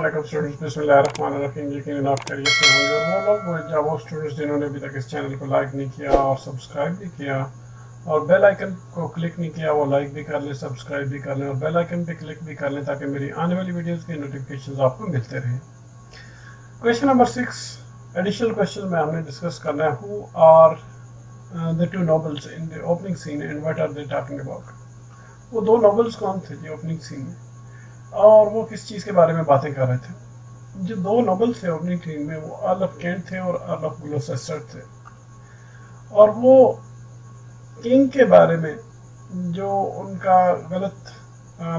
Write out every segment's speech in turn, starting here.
अस्सलाम स्टूडेंट्स, बिस्मिल्लाहिर्रहमानिर्रहीम। यकीनन आप खैरियत से होंगे। और वो स्टूडेंट्स जिन्होंने अभी तक इस चैनल को लाइक नहीं किया और सब्सक्राइब नहीं किया और बेल आइकन को क्लिक नहीं किया, वो लाइक भी कर लें, सब्सक्राइब भी कर लें और बेल आइकन पे क्लिक भी कर लें ताकि मेरी आने वाली वीडियोस के नोटिफिकेशंस आपको मिलते रहें। क्वेश्चन नंबर 6 एडिशनल क्वेश्चन में हमने डिस्कस करना है who are the two nobles in the opening scene and what are they talking about. वो दो नोबल्स कौन थे जी ओपनिंग सीन में, और वो किस चीज़ के बारे में बातें कर रहे थे। जो दो नोबल्स थे ओपनिंग सीन में वो अर्ल ऑफ केंट थे और अर्ल ऑफ ग्लौसेस्टर थे, और वो किंग के बारे में जो उनका गलत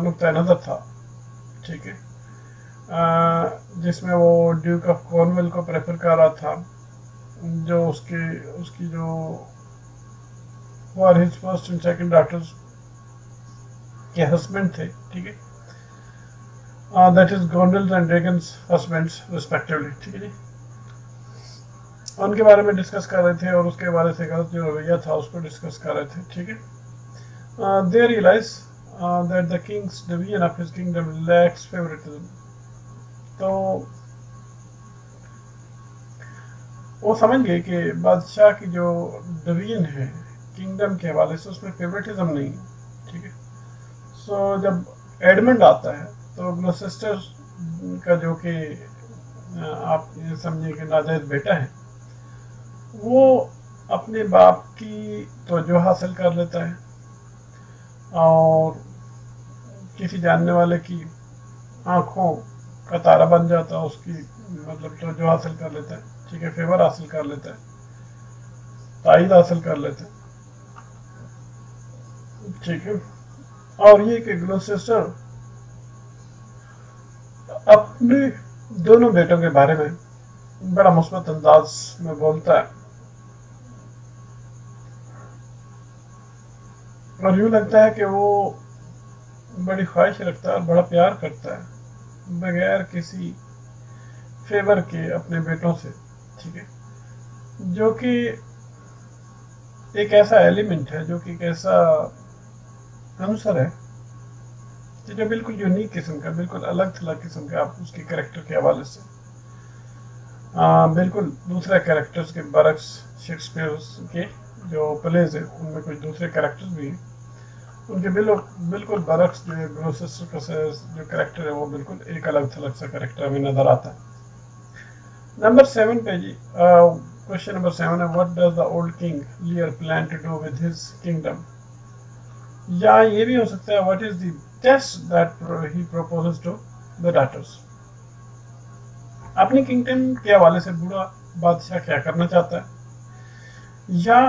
नुक्ता नज़र था, ठीक है, जिसमें वो ड्यूक ऑफ कॉर्नवेल को प्रेफर कर रहा था, जो उसकी जो were his first and second daughters के हस्बैंड थे, ठीक है, that is Goneril's and Regan's husbands respectively, ठीक है जी। उनके बारे में डिस्कस कर रहे थे और उसके बारे से गलत जो रवैया था उसको डिस्कस कर रहे थे, ठीक है। They realise that the king's division of his kingdom lacks favouritism. तो वो समझ गए कि बादशाह की जो डिवीजन है किंगडम के हवाले से उसमें फेवरेटिज्म नहीं है, ठीक है। सो जब एडमंड आता है तो ग्लौसेस्टर का जो कि आप ये समझिए कि नाजायज बेटा है, वो अपने बाप की तवज्जो हासिल कर लेता है और किसी जानने वाले की आंखों का तारा बन जाता है, उसकी मतलब तवज्जो हासिल कर लेता है, ठीक है, फेवर हासिल कर लेता है, तायद हासिल कर लेता है, ठीक है। और ये कि ग्लौसेस्टर अपने दोनों बेटों के बारे में बड़ा मुस्बत अंदाज में बोलता है और यूँ लगता है कि वो बड़ी ख्वाहिश रखता है और बड़ा प्यार करता है बगैर किसी फेवर के अपने बेटों से, ठीक है, जो कि एक ऐसा एलिमेंट है, जो कि एक ऐसा आंसर है जो बिल्कुल यूनिक किस्म का, बिल्कुल अलग थलग किस्म का आप उसके कैरेक्टर के हवाले से बिल्कुल दूसरे कैरेक्टर्स के बरक्स शेक्सपियर के जो प्लेज है उनमें कुछ दूसरे कैरेक्टर्स भी हैं, उनके बिल्कुल बरक्स जो है ग्लौसेस्टर का जो कैरेक्टर है वो बिल्कुल एक अलग थलग सा कैरेक्टर हमें नजर आता है। नंबर 7 पे जी क्वेश्चन नंबर 7 है what does the old king Lear plan to do with his kingdom. या ये भी हो सकता है what is the test that he proposes to the daughters. अपनी किंगडम के हवाले से बूढ़ा बादशाह क्या करना चाहता है, या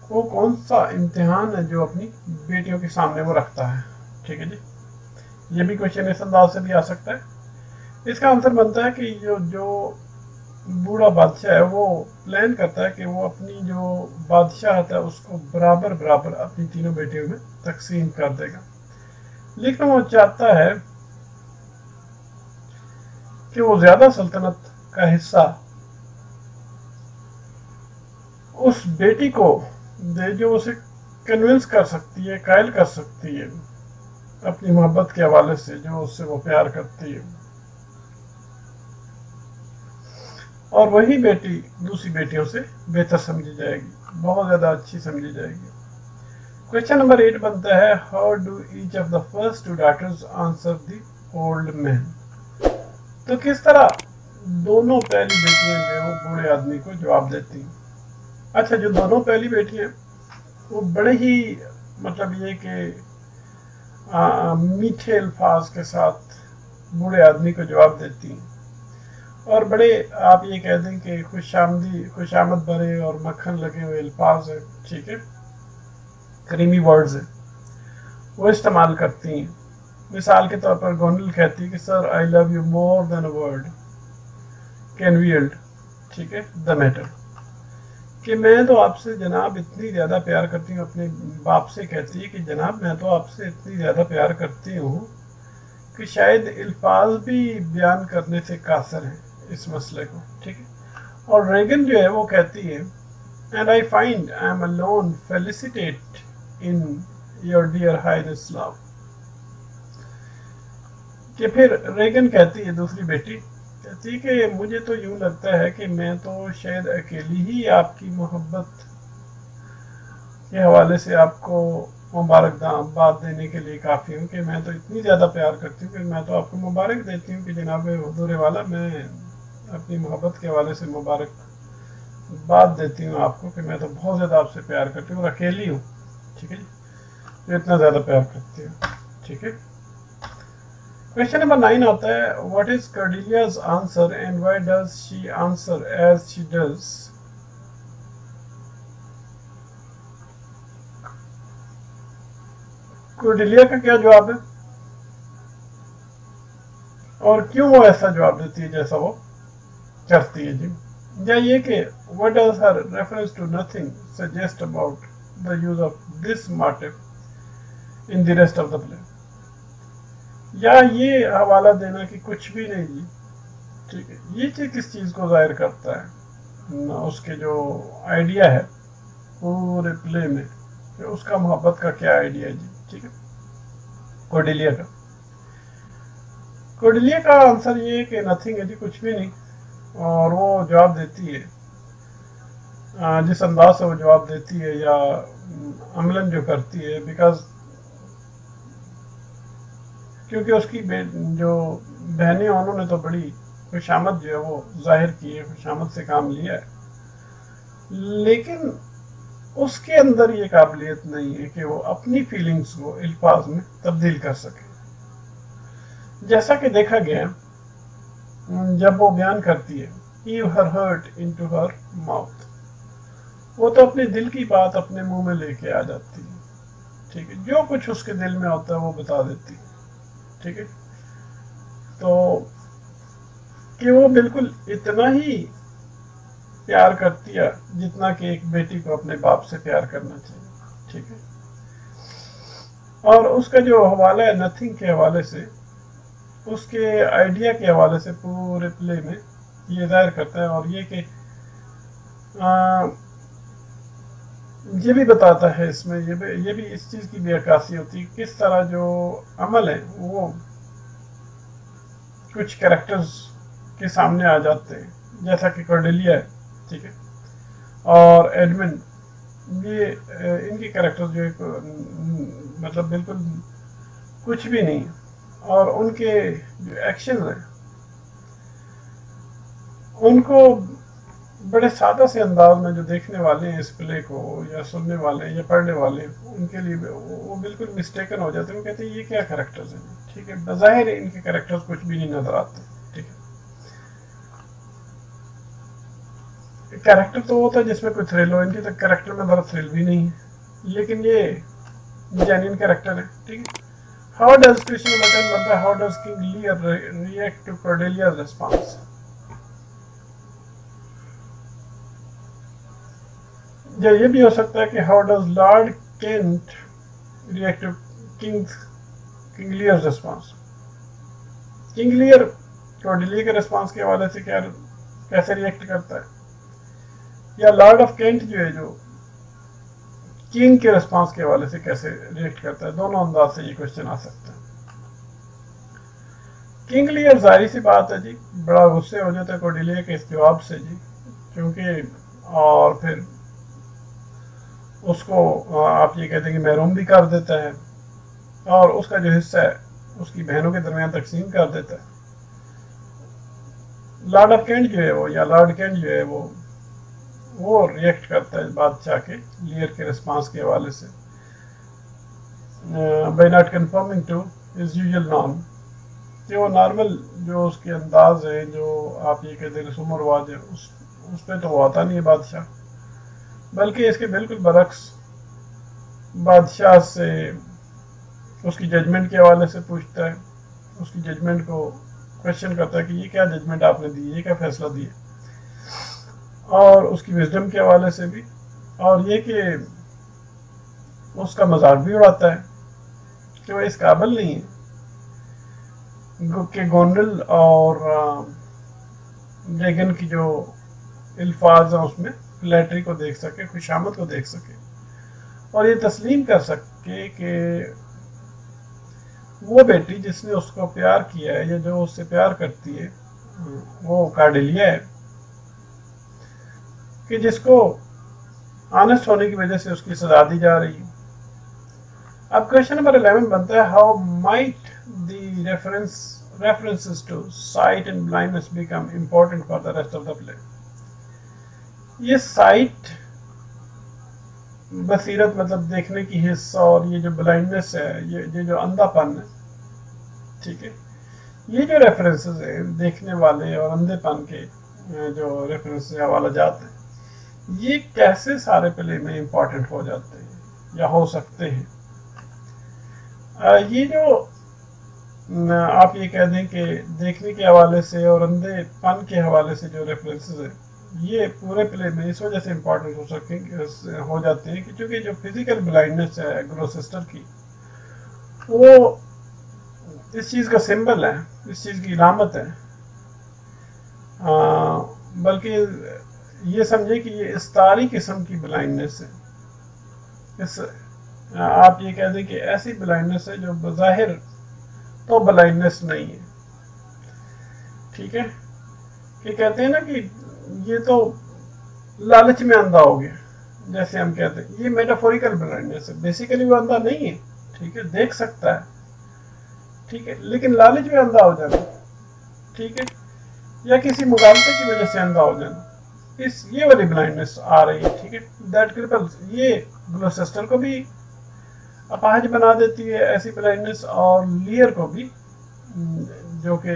वो कौन सा इम्तिहान है जो अपनी बेटियों के सामने वो रखता है, ठीक है जी। ये भी क्वेश्चन इस अंदाज से भी आ सकता है। इसका आंसर बनता है कि जो बूढ़ा बादशाह है वो प्लान करता है कि वो अपनी जो बादशाहत है उसको बराबर बराबर अपनी तीनों बेटियों में तकसीम कर देगा, लेकिन वो चाहता है कि वो ज्यादा सल्तनत का हिस्सा उस बेटी को दे जो उसे कन्विंस कर सकती है, कायल कर सकती है अपनी मोहब्बत के हवाले से, जो उससे वो प्यार करती है, और वही बेटी दूसरी बेटियों से बेहतर समझी जाएगी, बहुत ज्यादा अच्छी समझी जाएगी। क्वेश्चन नंबर 8 बनता है how do each of the first two daughters answer the old man. तो किस तरह दोनों पहली बेटियां जो वो बूढ़े आदमी को जवाब देती हैं। अच्छा, जो दोनों पहली बेटियां वो बड़े ही मतलब ये कि मीठे अल्फाज के साथ बूढ़े आदमी को जवाब देती हैं और बड़े आप ये कह दें कि खुशामद भरे और मक्खन लगे हुए अल्फाज है, ठीक है, क्रीमी वर्ड्स है, वो इस्तेमाल करती हैं। मिसाल के तौर पर गोंडल कहती है कि sir I love you more than a word can wield, ठीक है, द मैटर, कि मैं तो आपसे जनाब इतनी ज़्यादा प्यार करती हूँ। अपने बाप से कहती है कि जनाब मैं तो आपसे इतनी ज़्यादा प्यार करती हूँ कि शायद अल्फाज भी बयान करने से कासर है इस मसले को, ठीक है। और रेगन जो है वो कहती है and I find I am alone felicitate in your dear highness love, कि फिर रेगन कहती है दूसरी बेटी کہتی ہے کہ مجھے تو یوں لگتا ہے کہ میں تو شاید اکیلی ہی آپ کی محبت کے حوالے سے آپ کو مبارکباد دینے کے لیے کافی ہوں، کہ میں تو اتنی زیادہ پیار کرتی ہوں کہ میں تو آپ کو مبارک دیتی ہوں کہ جناب حضور والا، میں اپنی محبت کے حوالے سے مبارکباد دیتی ہوں آپ کو کہ میں تو بہت زیادہ آپ سے پیار کرتی ہوں اور اکیلی ہوں، ٹھیک ہے جی، جو اتنا زیادہ پیار کرتی ہوں، ٹھیک ہے۔ کویشچن نمبر 9 آتا ہے، what is Cordelia's answer and why does she answer as she does? Cordelia کا کیا جواب ہے اور کیوں وہ ایسا جواب دیتی ہے جیسا وہ کرتی ہے جی؟ یا یہ کہ what does her reference to nothing suggest about the use of this motive in the rest of the play؟ یا یہ حوالہ دینا کہ کچھ بھی نہیں جی، ٹھیک ہے، یہ چیز کس چیز کو ظاہر کرتا ہے؟ اس کے جو آئیڈیا ہے پورے پلے میں، اس کا محبت کا کیا آئیڈیا ہے جی، ٹھیک ہے، کارڈیلیا کا۔ کارڈیلیا کا آنسر یہ ہے کہ نتھنگ ہے جی، کچھ بھی نہیں، اور وہ جواب دیتی ہے جس انداز سے وہ جواب دیتی ہے یا عملاً جو کرتی ہے، بیکاز کیونکہ اس کی جو بہنیں انہوں نے تو بڑی خوشامد جو ہے وہ ظاہر کی ہے، خوشامد سے کام لیا ہے، لیکن اس کے اندر یہ قابلیت نہیں ہے کہ وہ اپنی فیلنگز کو الفاظ میں تبدیل کر سکے، جیسا کہ دیکھا گیا جب وہ بیان کرتی ہے "Heave her hurt into her mouth"، وہ تو اپنے دل کی بات اپنے منہ میں لے کے آ جاتی ہے، ٹھیک ہے، جو کچھ اس کے دل میں ہوتا ہے وہ بتا دیتی ہے، ٹھیک ہے، تو کہ وہ بالکل اتنا ہی پیار کرتی ہے جتنا کہ ایک بیٹی کو اپنے باپ سے پیار کرنا چاہیے، ٹھیک ہے، اور اس کا جو حوالہ ہے نتھنگ کے حوالے سے، اس کے آئیڈیا کے حوالے سے پورے پلے میں یہ ظاہر کرتا ہے، اور یہ کہ یہ بھی بتاتا ہے اس میں، یہ بھی اس چیز کی بھی عکاسی ہوتی ہے کس طرح جو عمل ہے وہ کچھ کریکٹرز کے سامنے آ جاتے ہیں، جیسا کہ کارڈیلیا ہے، ٹھیک ہے، اور ایڈمنڈ، یہ ان کی کریکٹرز جو مطلب بالکل کچھ بھی نہیں، اور ان کے جو ایکشنز ہیں ان کو بڑے سادہ سے انداز میں جو دیکھنے والے ہیں اس پلے کو یا سننے والے ہیں یا پڑھنے والے ہیں ان کے لیے وہ بالکل مسٹیکن ہو جاتے ہیں، وہ کہتے ہیں یہ کیا کریکٹرز ہیں، ٹھیک ہے، بظاہر ان کے کریکٹرز کچھ بھی نہیں نظر آتے، ٹھیک ہے، کریکٹر تو ہوتا ہے جس میں کوئی تھرل ہو، ان کے کریکٹر میں ذرا تھرل بھی نہیں ہے، لیکن یہ جینین کریکٹر ہے، ٹھیک ہے۔ How does Krishna Matan how does King Lear react to Cordelia's response؟ یا یہ بھی ہو سکتا ہے کہ how does Lord Kent react to King Lear's response؟ King Lear Cordelia کے response کے حوالے سے کیسے ریئیکٹ کرتا ہے، یا لارڈ آف کینٹ جو ہے جو کنگ کے ریسپانس کے حوالے سے کیسے ریئیکٹ کرتا ہے، دونوں انداز سے یہ کوشچن آ سکتا ہے۔ کنگ لیئر ظاہری سی بات ہے جی، بڑا غصے ہو جاتا ہے کارڈیلیا کے اس جواب سے جی، کیونکہ اور پھر اس کو آپ یہ کہتے ہیں کہ محروم بھی کر دیتا ہے، اور اس کا جو حصہ ہے اس کی بہنوں کے درمیان تقسیم کر دیتا ہے۔ لارڈ آف کینٹ جو ہے وہ یا لارڈ کینٹ جو ہے وہ ریئیکٹ کرتا ہے بادشاہ کے لیئر کے ریسپانس کے حوالے سے by not conforming to his usual norm, کہ وہ نارمل جو اس کے انداز ہے، جو آپ یہ کہتے ہیں رسوم و رواج ہے، اس پہ تو وہ آتا نہیں ہے بادشاہ، بلکہ اس کے بالکل برعکس بادشاہ سے اس کی ججمنٹ کے حوالے سے پوچھتا ہے، اس کی ججمنٹ کو کوشچن کرتا ہے کہ یہ کیا ججمنٹ آپ نے دی، یہ کیا فیصلہ دیا، اور اس کی وزڈم کے حوالے سے بھی، اور یہ کہ اس کا مذاق بھی اڑاتا ہے کہ وہ اس قابل نہیں ہے کہ گونڈل اور ڈریگن کی جو الفاظ ہیں اس میں فلیٹری کو دیکھ سکے، خوشامد کو دیکھ سکے، اور یہ تسلیم کر سکے کہ وہ بیٹی جس نے اس کو پیار کیا ہے یا جو اس سے پیار کرتی ہے वो कार्डेलिया है कि जिसको ऑनेस्ट होने की वजह से उसकी सजा दी जा रही है। अब क्वेश्चन नंबर 11 बनता है, how might the references to sight and blindness become important for the rest of the play। ये साइट बसीरत मतलब देखने की हिस्स, और ये जो ब्लाइंडनेस है, ये जो अंधापन है, ठीक है, ये जो रेफरेंसेस है देखने वाले और अंधेपन के जो रेफरेंसेस हवाला जाते हैं, ये कैसे सारे प्ले में इम्पोर्टेंट हो जाते हैं या हो सकते हैं। ये जो आप ये कह दें कि देखने के हवाले से और अंधेपन के हवाले से जो रेफरेंसेस है, ये पूरे प्ले में इस वजह से इम्पोर्टेंट हो जाते हैं कि चूँकि जो फिजिकल ब्लाइंडनेस है ग्लोसेस्टर की, वो इस चीज़ का सिंबल है, इस चीज़ की इलामत है। बल्कि ये समझे कि ये इस्तारी किस्म की ब्लाइंडनेस है। आप ये कह दें कि ऐसी ब्लाइंडनेस है जो बज़ाहिर तो ब्लाइंडनेस नहीं है, ठीक है, कि कहते हैं ना कि ये तो लालच में अंधा हो गया, जैसे हम कहते हैं, ये मेटाफोरिकल ब्लाइंडनेस है। बेसिकली वो अंधा नहीं है, ठीक है, देख सकता है, ठीक है, लेकिन लालच में अंधा हो जाना, ठीक है, या किसी मुगालते की वजह से अंधा हो जाना, ये वाली ब्लाइंडनेस आ रही है, ठीक है। दैट क्रिपल्स, ये ग्लोसेस्टर को भी अपाहज बना देती है ऐसी ब्लाइंडनेस, और लियर को भी, जो कि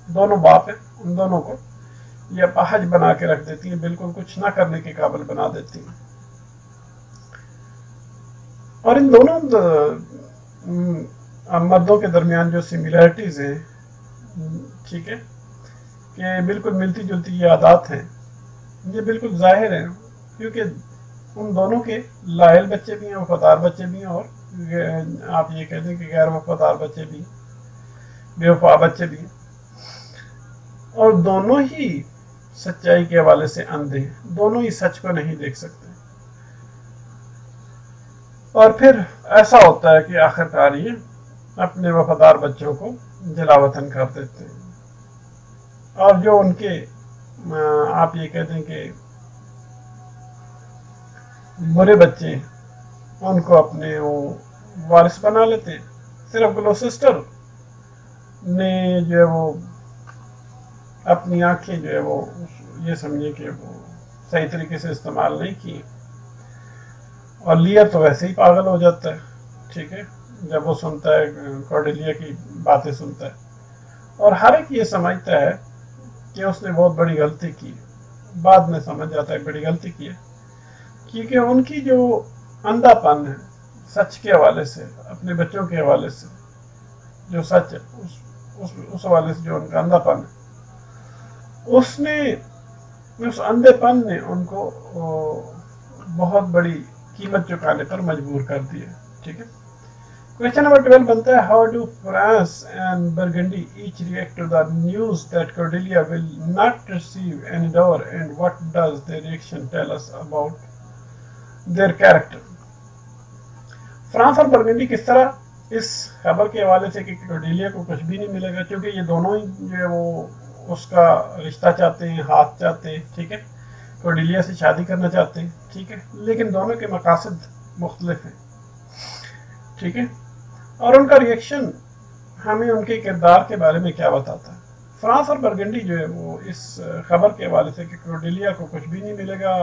दोनों बाप है, उन दोनों को ये अपाहज बना के रख देती है, बिल्कुल कुछ ना करने के काबिल बना देती है। और इन दोनों मर्दों के दरमियान जो सिमिलैरिटीज हैं, ठीक है, कि बिल्कुल मिलती जुलती ये आदत हैं, ये बिल्कुल जाहिर है, क्योंकि उन दोनों के लायल बच्चे भी हैं, वफादार बच्चे भी हैं, और आप ये कह दें कि गैर वफादार बच्चे भी, बेवफा बच्चे भी हैं, और दोनों ही सच्चाई के हवाले से अंधे हैं, दोनों ही सच को नहीं देख सकते। और फिर ऐसा होता है कि आखिरकार ये अपने वफादार बच्चों को जलावतन कर देते हैं, और जो उनके आप ये कह दें कि बुरे बच्चे, उनको अपने वो वारिस बना लेते हैं। सिर्फ ग्लोसेस्टर ने जो है वो अपनी आंखें जो है वो ये समझे कि वो सही तरीके से इस्तेमाल नहीं की, और लियर तो वैसे ही पागल हो जाता है, ठीक है, जब वो सुनता है कॉर्डेलिया की बातें सुनता है, और हर एक ये समझता है कि उसने बहुत बड़ी गलती की। बाद में समझ जाता है बड़ी गलती की है, क्योंकि उनकी जो अंधापन है सच के हवाले से, अपने बच्चों के हवाले से, जो सच है उस हवाले से जो उनका अंधापन है, उस अंधेपन ने उनको बहुत बड़ी कीमत चुकाने पर मजबूर कर दिया, ठीक है। क्वेश्चन नंबर 12 बनता है, how do France and Burgundy each react to the news that Cordelia will not receive any dower, and what does their reaction tell us about their character. France और बर्गंडी किस तरह इस खबर के हवाले से कि कॉर्डेलिया को कुछ भी नहीं मिलेगा, क्योंकि ये दोनों ही जो है वो उसका रिश्ता चाहते हैं, हाथ चाहते हैं, ठीक है, कॉर्डेलिया से शादी करना चाहते हैं, ठीक है, लेकिन दोनों के मकासद मुख्तलिफ हैं, ठीक है, और उनका रिएक्शन हमें उनके किरदार के बारे में क्या बताता है। फ्रांस और बर्गंडी जो है वो इस खबर के हवाले से कि कॉर्डेलिया को कुछ भी नहीं मिलेगा,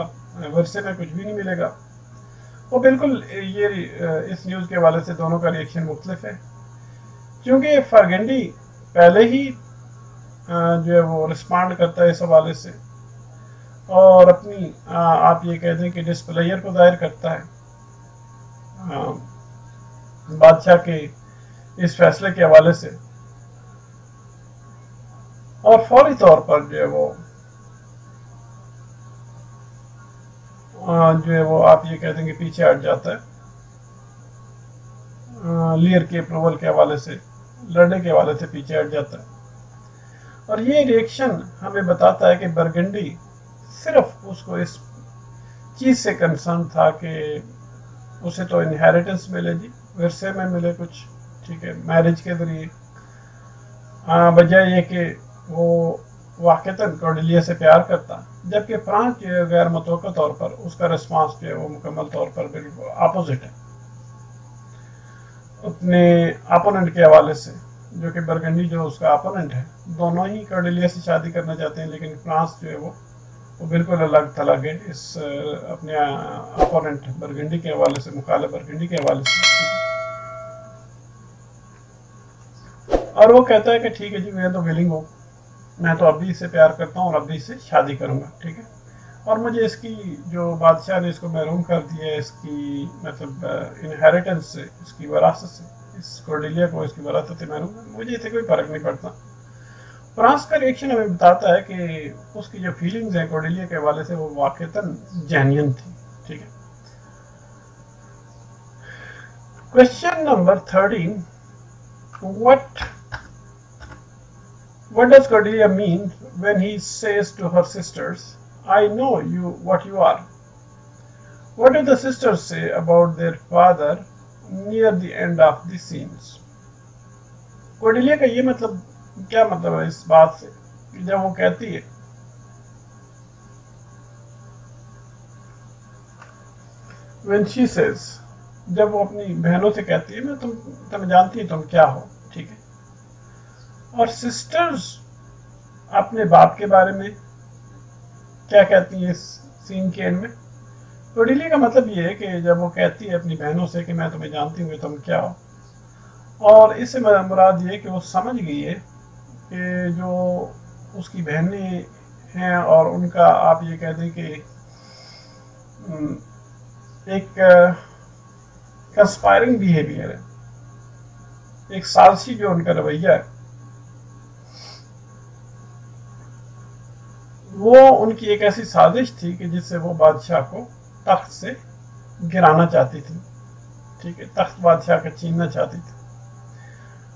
वर्षे में कुछ भी नहीं मिलेगा, वो बिल्कुल ये इस न्यूज़ के हवाले से दोनों का रिएक्शन मुख्तलिफ है, क्योंकि बर्गंडी पहले ही जो है वो रिस्पॉन्ड करता है इस हवाले से, और अपनी आप ये कह दें कि डिस्प्लेयर को दायर करता है बादशाह के इस फैसले के हवाले से, और फौरी तौर पर जो है वो आप ये कह देंगे पीछे हट जाता है, लियर के अप्रूवल के हवाले से, लड़ने के हवाले से पीछे हट जाता है। और ये रिएक्शन हमें बताता है कि बर्गंडी सिर्फ उसको इस चीज़ से कंसर्न था कि उसे तो इनहेरिटेंस मिले जी, विरसे में मिले कुछ, ठीक है, मैरिज के जरिए, बजाय ये कि वो वाक़तन कॉर्डेलिया से प्यार करता, जबकि फ्रांस जो है गैर मुतवक्का तौर पर उसका रिस्पांस जो है वो मुकम्मल तौर पर बिल्कुल अपोजिट है अपने अपोनेंट के हवाले से, जो कि बरगंडी जो उसका अपोनेंट है। दोनों ही कॉर्डेलिया से शादी करना चाहते हैं, लेकिन फ्रांस जो है वो बिल्कुल अलग थलग है इस अपने अपोनेंट बरगंडी के हवाले से, मुखालिफ बरगंडी के हवाले से। और वो कहता है कि ठीक है जी, मैं तो विलिंग हूँ, मैं तो अभी इससे प्यार करता हूँ और अभी इससे शादी करूँगा, ठीक है। और मुझे इसकी जो बादशाह ने इसको महरूम कर दिया है इसकी मतलब इनहेरिटेंस से, इसकी वरासत से, इस कॉर्डेलिया को इसकी वरासत से महरूम, मुझे इससे कोई फर्क नहीं पड़ता। फ्रांस का रिएक्शन हमें बताता है कि उसकी जो फीलिंग्स हैं कॉर्डेलिया के हवाले से वो वाक़तन जेन्युइन थी, ठीक है। Question number 13, What does Cordelia mean when he says to her sisters, I know you what you are? What do the sisters say about their father near the end of the scenes? Cordelia का ये मतलब क्या मतलब है इस बात से कि जब वो कहती है when she says, जब वो अपनी बहनों से कहती है मैं तुम जानती है तुम क्या हो, ठीक है। और सिस्टर्स अपने बाप के बारे में क्या कहती हैं इस सीन के एंड में? कॉर्डेलिया का मतलब ये है कि जब वो कहती है अपनी बहनों से कि मैं तुम्हें जानती हूँ तुम क्या हो, और इससे मुराद ये कि वो समझ गई है कि जो उसकी बहनें हैं और उनका आप ये कह दें कि एक कंस्पायरिंग बिहेवियर है, एक साजिशी जो उनका रवैया है, वो उनकी एक ऐसी साजिश थी कि जिससे वो बादशाह को तख्त से गिराना चाहती थी, ठीक है, तख्त बादशाह का छीनना चाहती थी।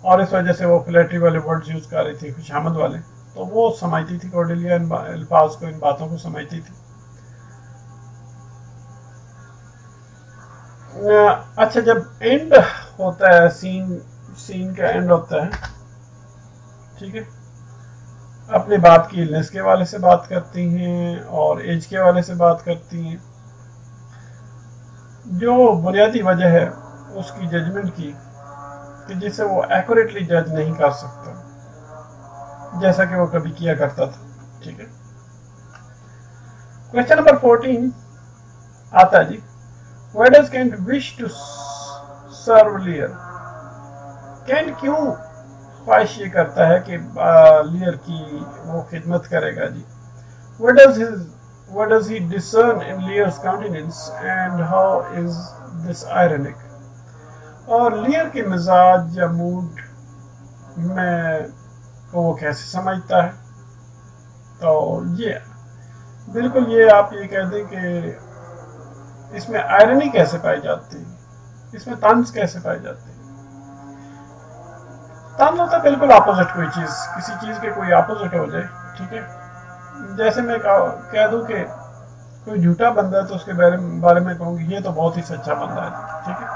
और इस वजह से वो फ्लैटरी वाले वर्ड्स यूज कर रही थी, खुशामद वाले, तो वो समझती थी कॉर्डेलिया इन अल्फाज को, इन बातों को समझती थी। अच्छा, जब एंड होता है, सीन का एंड होता है, ठीक है, अपने बाप की इलनेस के हवाले से बात करती हैं और एज के हवाले से बात करती हैं। जो बुनियादी वजह है उसकी जजमेंट की कि जिसे वो एक्यूरेटली जज नहीं कर सकता जैसा कि वो कभी किया करता था, ठीक है। क्वेश्चन नंबर 14 आता है जी, Why does Kent wish to serve Lear? Kent क्यों ख्वाहिश ये करता है कि लियर की वो खिदमत करेगा जी? What does he discern in Lear's countenance and how is this ironic? और लियर के मिजाज या मूड में को वो कैसे समझता है? तो ये बिल्कुल ये आप ये कह दें कि इसमें आयरनी कैसे पाई जाती है, इसमें तंज कैसे पाई जाती है। तंज होता है बिल्कुल अपोजिट, कोई चीज किसी चीज के कोई अपोजिट हो जाए, ठीक है। जैसे मैं कह दूं कि कोई झूठा बंदा है तो उसके बारे में कहूंगी ये तो बहुत ही सच्चा बंदा है, ठीक है,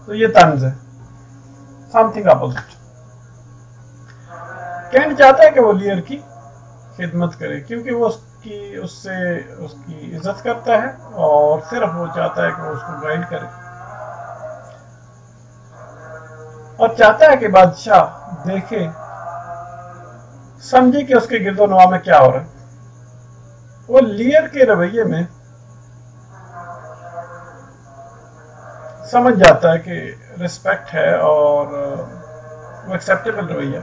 तो ये तंज है, समथिंग अपोजिट। कैंट चाहता है कि वो लियर की खिदमत करे क्योंकि वो उसकी इज्जत करता है और सिर्फ वो चाहता है कि वो उसको गाइड करे और चाहता है कि बादशाह देखे समझे कि उसके गिरदोनवा में क्या हो रहा है। वो लियर के रवैये में समझ जाता है कि रिस्पेक्ट है और वो एक्सेप्टेबल रवैया,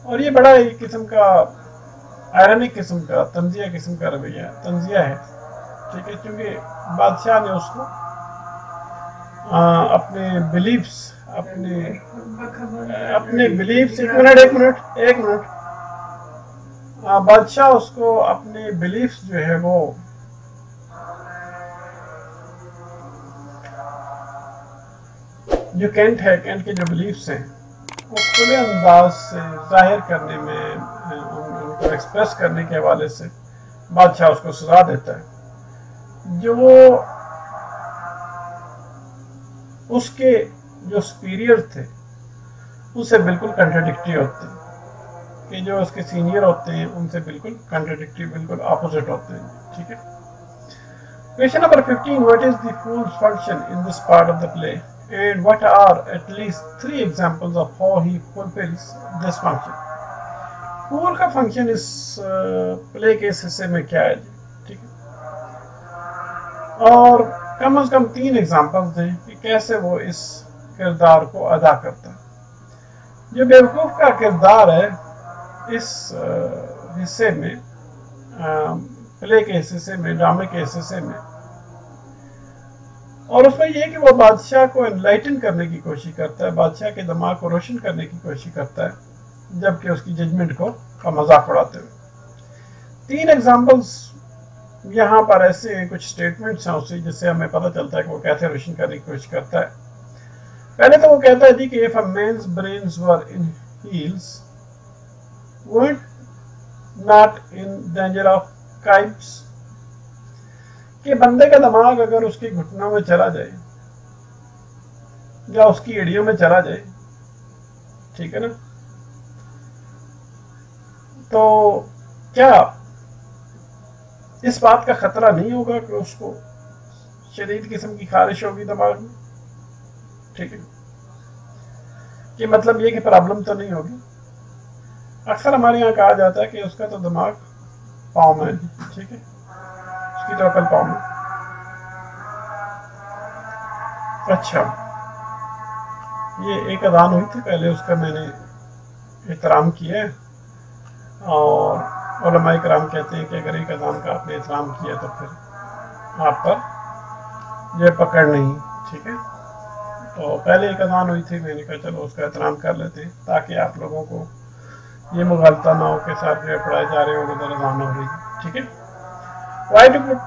और ये बड़ा एक किस्म का आयरनिक किस्म का तंजिया किस्म का रवैया तंजिया है, ठीक है, क्योंकि बादशाह ने उसको अपने बिलीफ्स एक मिनट बादशाह उसको अपने बिलीफ्स जो है वो जो कैंट के जो बिलीफ्स हैं वो खुले अंदाज से जाहिर करने में, उनको एक्सप्रेस करने के हवाले से बादशाह उसको सजा देता है जो उसके जो सुपीरियर थे उससे बिल्कुल कंट्राडिक्टरी होते हैं। کہ جو اس کے سینئر ہوتے ہیں ان سے بالکل کنٹراڈکٹری، بالکل اپوزٹ ہوتے ہیں. ٹھیک ہے. Question number 15. What is the fool's function in this part of the play? And what are at least 3 examples of how he fulfills this function? Fool کا function اس play کے اس حصے میں کیا ہے؟ ٹھیک ہے. اور کم از کم 3 ایگزامپلز دیں کہ کیسے وہ اس کردار کو ادا کرتا ہے. جو بیوقوف کا کردار ہے اس حصے میں، پلے کے حصے میں، ڈرامے کے حصے میں، اور اس میں یہ کہ وہ بادشاہ کو انلائٹن کرنے کی کوشش کرتا ہے، بادشاہ کے دماغ کو روشن کرنے کی کوشش کرتا ہے، جبکہ اس کی ججمنٹ کا مذاق اڑاتے ہوئے. 3 ایگزامپلز یہاں پر ایسے ہیں، کچھ سٹیٹمنٹس ہیں اسی جس سے ہمیں پتہ چلتا ہے کہ وہ کیسے روشن کرنے کی کوشش کرتا ہے. پہلے تو وہ کہتا ہے جی کہ if a man's brains were in heels, weren't not in danger of kipes. کہ بندے کا دماغ اگر اس کے گھٹنوں میں چلا جائے یا اس کی ایڑیوں میں چلا جائے، ٹھیک ہے نا، تو کیا اس بات کا خطرہ نہیں ہوگا کہ اس کو شدید قسم کی خارش ہوگی دماغ میں؟ ٹھیک ہے، کہ مطلب یہ کہ پرابلم تو نہیں ہوگی. اکثر ہمارے یہاں کہا جاتا ہے کہ اس کا تو دماغ پاؤں میں ہے. ٹھیک ہے، اس کی تو عقل پاؤں میں. اچھا، یہ ایک اذان ہوئی تھی پہلے، اس کا میں نے احترام کیا ہے، اور علماء کرام کہتے ہیں کہ اگر ایک اذان کا آپ نے احترام کیا تو پھر آپ پر یہ پکڑ نہیں. ٹھیک ہے، تو پہلے ایک اذان ہوئی تھی، میں نے کہا چلو اس کا احترام کر لیتے ہیں تاکہ آپ لوگوں کو یہ مغالطہ نہ ہو کہ ساتھ میں پڑھائے جا رہے ہو ادھر اذان ہو رہی. ٹھیک ہے. Why to put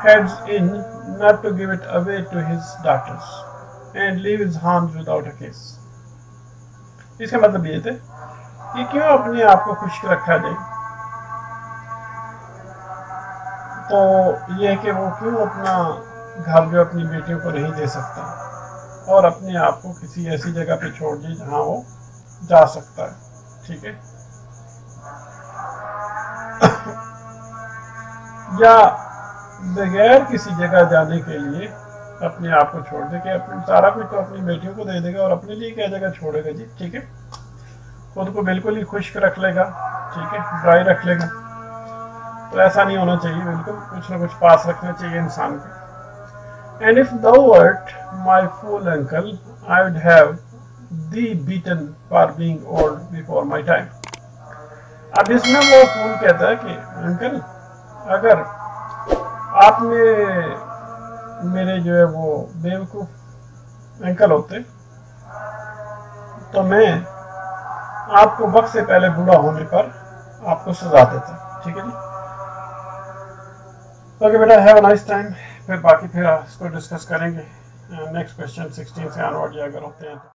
heads in, not to give it away to his daughters and leave his hands without a kiss. اس کا مطلب یہ تھا کہ کیوں اپنے آپ کو خشک رکھا جائے، تو یہ کہ وہ کیوں اپنا گھر جو اپنی بیٹیوں کو نہیں دے سکتا اور اپنے آپ کو کسی ایسی جگہ پہ چھوڑ دے جہاں وہ جا سکتا ہے. ٹھیک ہے، یا بغیر کسی جگہ جانے کے لیے اپنے آپ کو چھوڑ دے کہ اپنے سارا کچھ تو اپنی بیٹیوں کو دے دے گا اور اپنے لیے کیا جگہ چھوڑے گا جی. ٹھیک ہے، خود کو بالکل ہی خشک رکھ لے گا. ٹھیک ہے، ڈرائی رکھ لے گا. تو ایسا نہیں ہونا چاہیے، بالکل کچھ نہ کچھ پاس رکھنا چاہیے انسان کو. And if thou wert my fool uncle, I would have thee beaten for being old before my time. اب اس میں وہ فول کہتا ہے کہ انکل اگر آپ میرے جو ہے وہ بیوقوف انکل ہوتے تو میں آپ کو وقت سے پہلے بوڑھا ہونے پر آپ کو سزا دیتا. ٹھیک ہے جی. اوکے بیٹا، ہیو اے نائس ٹائم. پھر باقی اس کو ڈسکس کریں گے نیکسٹ کوشچن 16 سے آنورڈ اگر ہوتے ہیں تو.